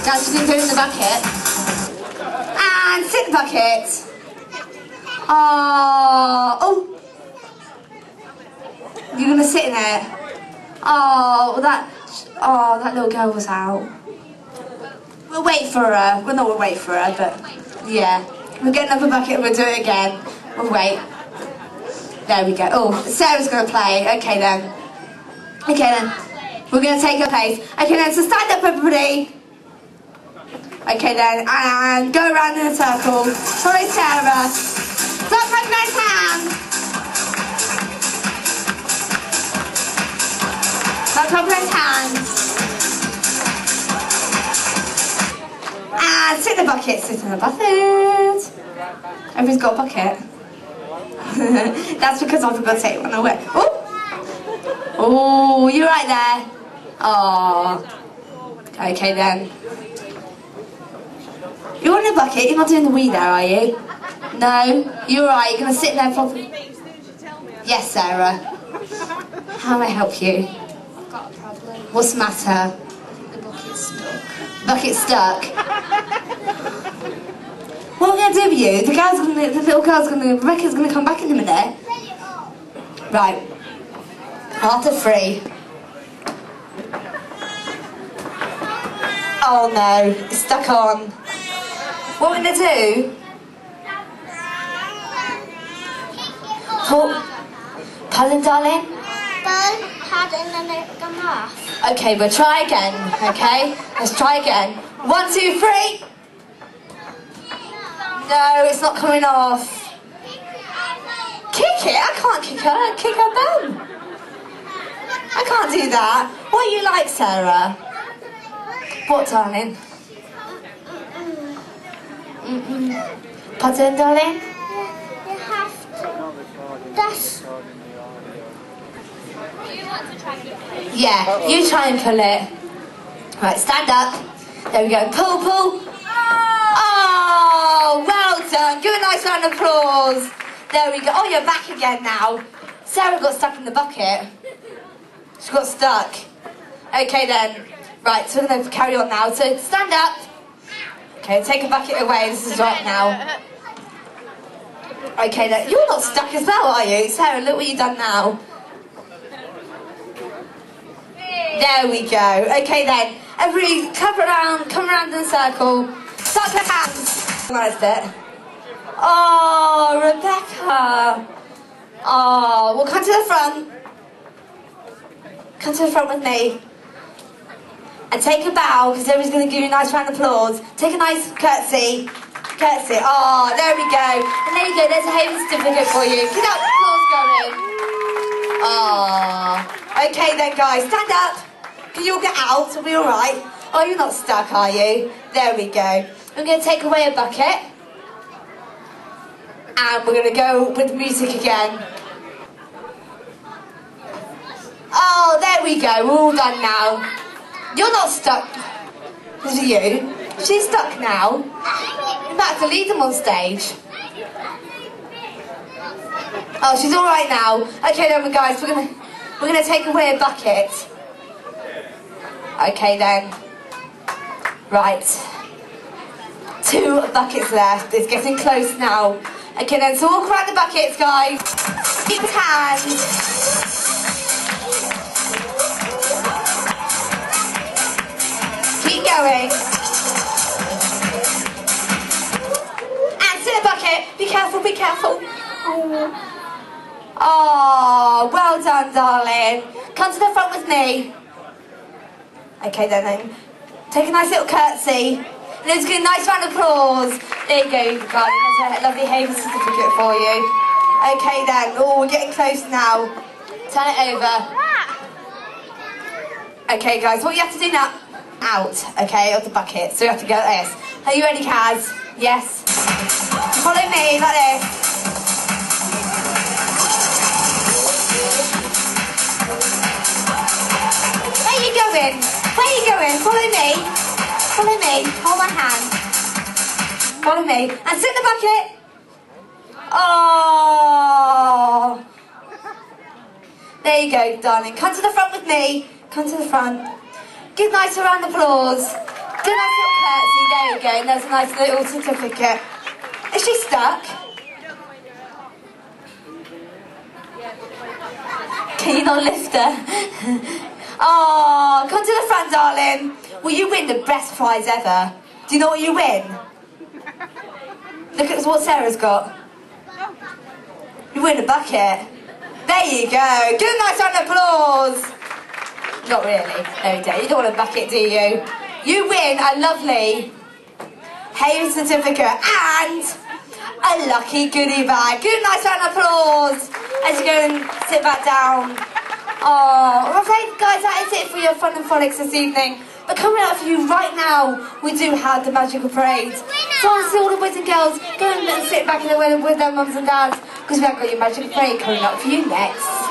Guys, we're going to go in the bucket. And sit the bucket. Oh. You're going to sit in it. Oh, that little girl was out. We'll wait for her. Well, not we'll wait for her, but yeah. We'll get another bucket and we'll do it again. We'll wait. There we go. Oh, Sarah's going to play. Okay then. Okay then. We're going to take her place. Okay then, so stand up everybody. Okay then, and go around in a circle. Follow Sarah. Stop my nice hand. Stop my nice hand. And sit in the bucket. Sit in the bucket. Everybody's got a bucket. That's because I forgot to take one away. Oh, oh, you're right there. Oh, okay then. You're in a bucket. You're not doing the wee there, are you? No, you're right. You're gonna sit there for. Yes, Sarah. How may I help you? I've got a problem. What's the matter? The bucket's stuck. Bucket's stuck. What are we going to do with you? The little girl's gonna, Rebecca's gonna come back in a minute. Right. After 3. Oh no, it's stuck on. What are we going to do? Oh, pardon, darling? Pardon, and then it come off. Okay, we'll try again, okay? Let's try again. 1, 2, 3. No, it's not coming off. Kick it? I can't kick her bum. I can't do that. What are you like, Sarah? What, darling? Pardon, darling? You have to. That's. Yeah, you try and pull it. Right, stand up. There we go. Pull, pull. Oh, well done. Give a nice round of applause. There we go. Oh, you're back again now. Sarah got stuck in the bucket. She got stuck. Okay then. Right, so we're going to carry on now. So stand up. Okay, take a bucket away. This is right now. Okay then. You're not stuck as well, are you? Sarah, look what you've done now. There we go. Okay then. Everybody come around in a circle. Start your hands. Organised it. Oh, Rebecca. Oh, well, come to the front. Come to the front with me. And take a bow, because everybody's going to give you a nice round of applause. Take a nice curtsy. Curtsy. Oh, there we go. And there you go. There's a Haven certificate for you. Get that applause going. Oh. Okay then, guys. Stand up. Can you all get out? Are we all right? Oh, you're not stuck, are you? There we go. I'm going to take away a bucket. And we're going to go with the music again. Oh, there we go. We're all done now. You're not stuck. Is it you? She's stuck now. You might have to lead them on stage. Oh, she's all right now. Okay, then, guys. We're gonna take away a bucket. Okay then. Right. 2 buckets left. It's getting close now. Okay then, so walk around the buckets, guys. Keep your hands. Keep going. And sit in the bucket. Be careful, be careful. Oh, well done, darling. Come to the front with me. Okay then. Take a nice little curtsy. And let's give a nice round of applause. There you go, darling. There's a lovely Haven certificate for you. Okay then. Oh, we're getting close now. Turn it over. Okay, guys. What you have to do now? Out. Okay, of the bucket. So you have to go like this. Are you ready, Kaz? Yes. Follow me like this. Where are you going? Where are you going? Follow me. Follow me. Hold my hand. Follow me. And sit in the bucket. Oh. There you go, darling. Come to the front with me. Come to the front. Give a nice round of applause. Do a nice little curtsy, there you go, and there's a nice little certificate. Is she stuck? Can you not lift her? Oh, come to the front, darling. Well, you win the best prize ever. Do you know what you win? Look at what Sarah's got. You win a bucket. There you go. Give a nice round of applause. Not really. No, you don't. You don't want a bucket, do you? You win a lovely Hay certificate and a lucky goodie bag. Give a nice round of applause as you go and sit back down. Oh, I'm afraid, guys, that is it for your fun and frolics this evening. But coming up for you right now, we do have the magical parade. So I see all the boys and girls go and sit back in the room with their mums and dads, because we have got your magical parade coming up for you next.